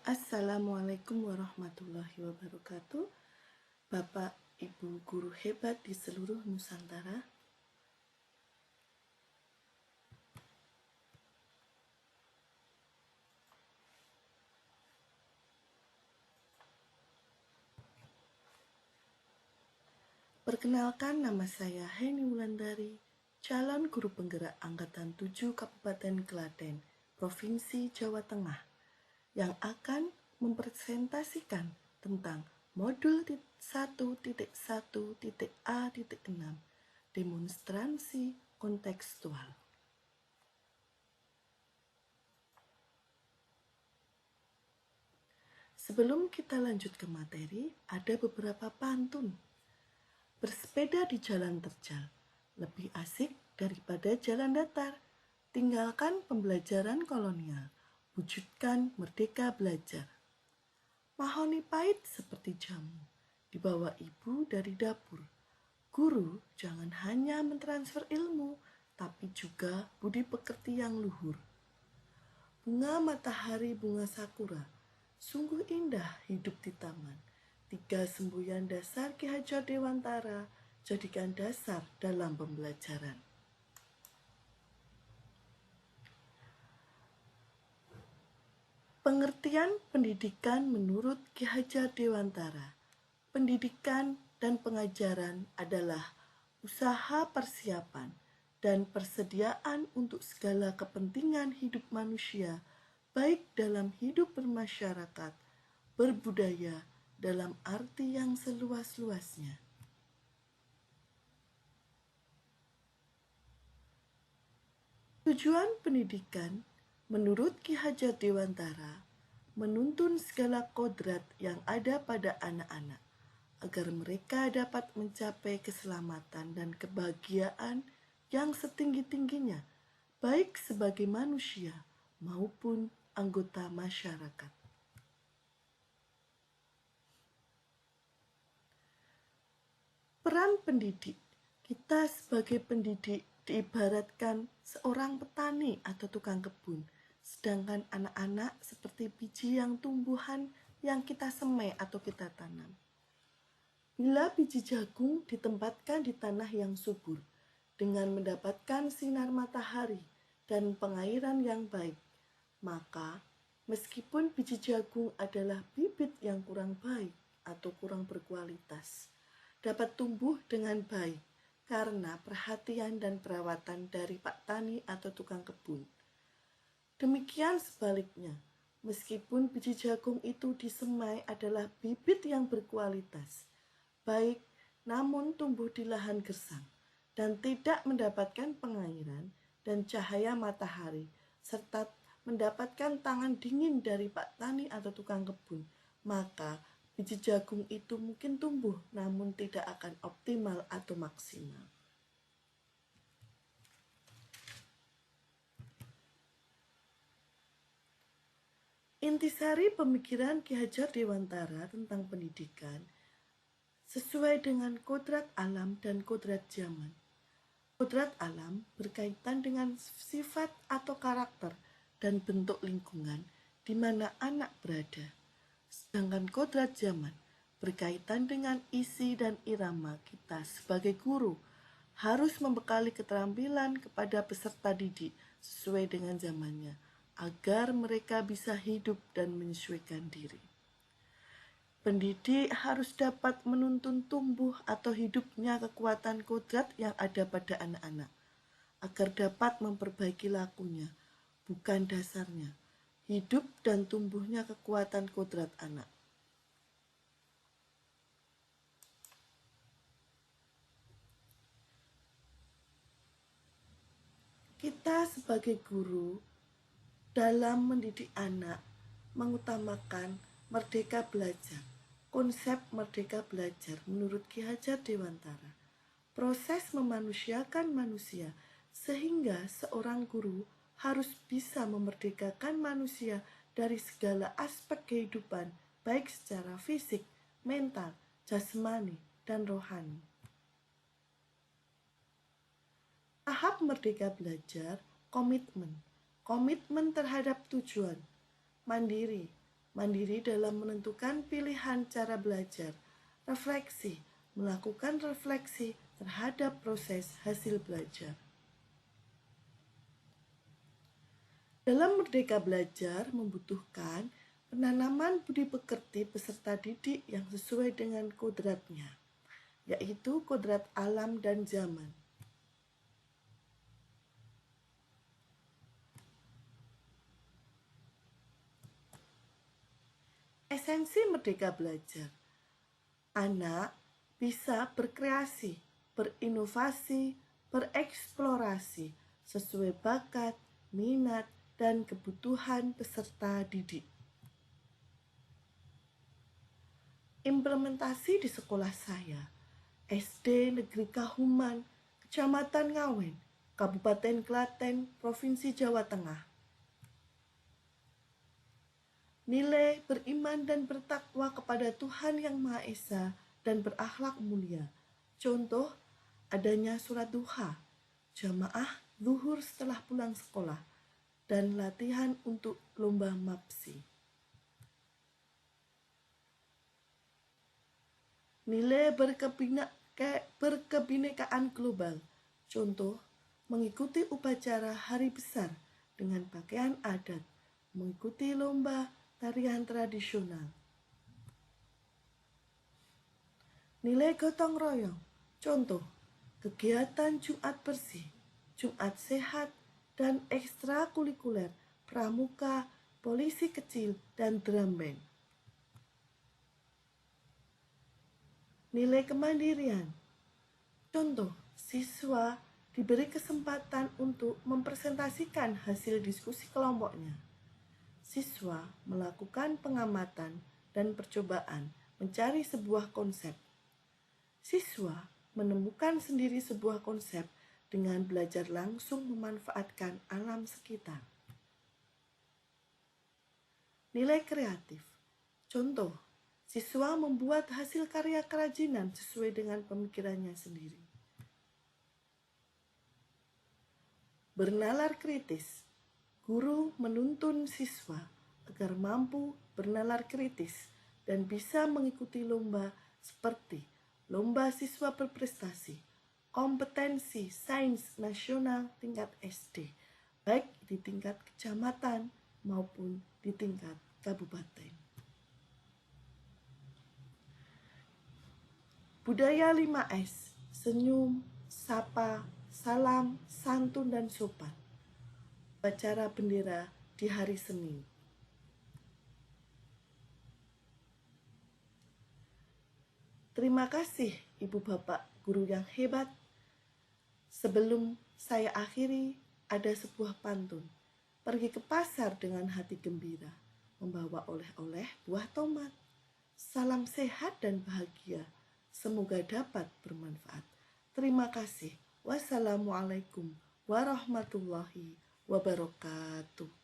Assalamualaikum warahmatullahi wabarakatuh. Bapak, Ibu guru hebat di seluruh Nusantara. Perkenalkan, nama saya Heni Wulandari, calon guru penggerak Angkatan 7 Kabupaten Klaten, Provinsi Jawa Tengah, yang akan mempresentasikan tentang modul 1.1.A.6, demonstrasi kontekstual. Sebelum kita lanjut ke materi, ada beberapa pantun. Bersepeda di jalan terjal, lebih asik daripada jalan datar. Tinggalkan pembelajaran kolonial, wujudkan merdeka belajar. Mahoni pahit seperti jamu, dibawa ibu dari dapur. Guru jangan hanya mentransfer ilmu, tapi juga budi pekerti yang luhur. Bunga matahari, bunga sakura, sungguh indah hidup di taman. 3 semboyan dasar Ki Hajar Dewantara, jadikan dasar dalam pembelajaran. Pengertian pendidikan menurut Ki Hajar Dewantara. Pendidikan dan pengajaran adalah usaha persiapan dan persediaan untuk segala kepentingan hidup manusia, baik dalam hidup bermasyarakat, berbudaya, dalam arti yang seluas-luasnya. Tujuan pendidikan menurut Ki Hajar Dewantara menuntun segala kodrat yang ada pada anak-anak agar mereka dapat mencapai keselamatan dan kebahagiaan yang setinggi-tingginya, baik sebagai manusia maupun anggota masyarakat. Peran pendidik. Kita sebagai pendidik diibaratkan seorang petani atau tukang kebun, sedangkan anak-anak seperti biji yang tumbuhan yang kita semai atau kita tanam. Bila biji jagung ditempatkan di tanah yang subur, dengan mendapatkan sinar matahari dan pengairan yang baik, maka meskipun biji jagung adalah bibit yang kurang baik atau kurang berkualitas, dapat tumbuh dengan baik karena perhatian dan perawatan dari Pak Tani atau tukang kebun. Demikian sebaliknya, meskipun biji jagung itu disemai adalah bibit yang berkualitas, baik namun tumbuh di lahan gersang dan tidak mendapatkan pengairan dan cahaya matahari, serta mendapatkan tangan dingin dari Pak Tani atau tukang kebun, maka biji jagung itu mungkin tumbuh namun tidak akan optimal atau maksimal. Intisari pemikiran Ki Hajar Dewantara tentang pendidikan sesuai dengan kodrat alam dan kodrat zaman. Kodrat alam berkaitan dengan sifat atau karakter dan bentuk lingkungan di mana anak berada. Sedangkan kodrat zaman berkaitan dengan isi dan irama kita sebagai guru harus membekali keterampilan kepada peserta didik sesuai dengan zamannya agar mereka bisa hidup dan menyesuaikan diri. Pendidik harus dapat menuntun tumbuh atau hidupnya kekuatan kodrat yang ada pada anak-anak agar dapat memperbaiki lakunya, bukan dasarnya, hidup dan tumbuhnya kekuatan kodrat anak. Kita sebagai guru dalam mendidik anak mengutamakan merdeka belajar. Konsep merdeka belajar menurut Ki Hajar Dewantara, proses memanusiakan manusia sehingga seorang guru harus bisa memerdekakan manusia dari segala aspek kehidupan, baik secara fisik, mental, jasmani, dan rohani. Tahap merdeka belajar, komitmen terhadap tujuan, mandiri, mandiri dalam menentukan pilihan cara belajar, refleksi, melakukan refleksi terhadap proses hasil belajar. Dalam Merdeka Belajar membutuhkan penanaman budi pekerti peserta didik yang sesuai dengan kodratnya, yaitu kodrat alam dan zaman. Esensi Merdeka Belajar. Anak bisa berkreasi, berinovasi, bereksplorasi sesuai bakat, minat, dan kebutuhan peserta didik. Implementasi di sekolah saya, SD Negeri Kahuman, Kecamatan Ngawen, Kabupaten Klaten, Provinsi Jawa Tengah. Nilai beriman dan bertakwa kepada Tuhan Yang Maha Esa dan berakhlak mulia. Contoh, adanya surat duha, jamaah zuhur setelah pulang sekolah, dan latihan untuk lomba mapsi. Nilai berkebinekaan global. Contoh, mengikuti upacara hari besar dengan pakaian adat, mengikuti lomba tarian tradisional. Nilai gotong royong. Contoh, kegiatan Jumat bersih, Jumat sehat, dan ekstrakurikuler, pramuka, polisi kecil, dan drum band. Nilai kemandirian. Contoh, siswa diberi kesempatan untuk mempresentasikan hasil diskusi kelompoknya. Siswa melakukan pengamatan dan percobaan mencari sebuah konsep. Siswa menemukan sendiri sebuah konsep dengan belajar langsung memanfaatkan alam sekitar. Nilai kreatif. Contoh, siswa membuat hasil karya kerajinan sesuai dengan pemikirannya sendiri. Bernalar kritis. Guru menuntun siswa agar mampu bernalar kritis dan bisa mengikuti lomba seperti lomba siswa berprestasi, kompetensi sains nasional tingkat SD, baik di tingkat kecamatan maupun di tingkat kabupaten. Budaya 5S, senyum, sapa, salam, santun, dan sopan. Upacara bendera di hari Senin. Terima kasih Ibu Bapak Guru yang hebat. Sebelum saya akhiri, ada sebuah pantun. Pergi ke pasar dengan hati gembira, membawa oleh-oleh buah tomat. Salam sehat dan bahagia, semoga dapat bermanfaat. Terima kasih. Wassalamualaikum warahmatullahi wabarakatuh.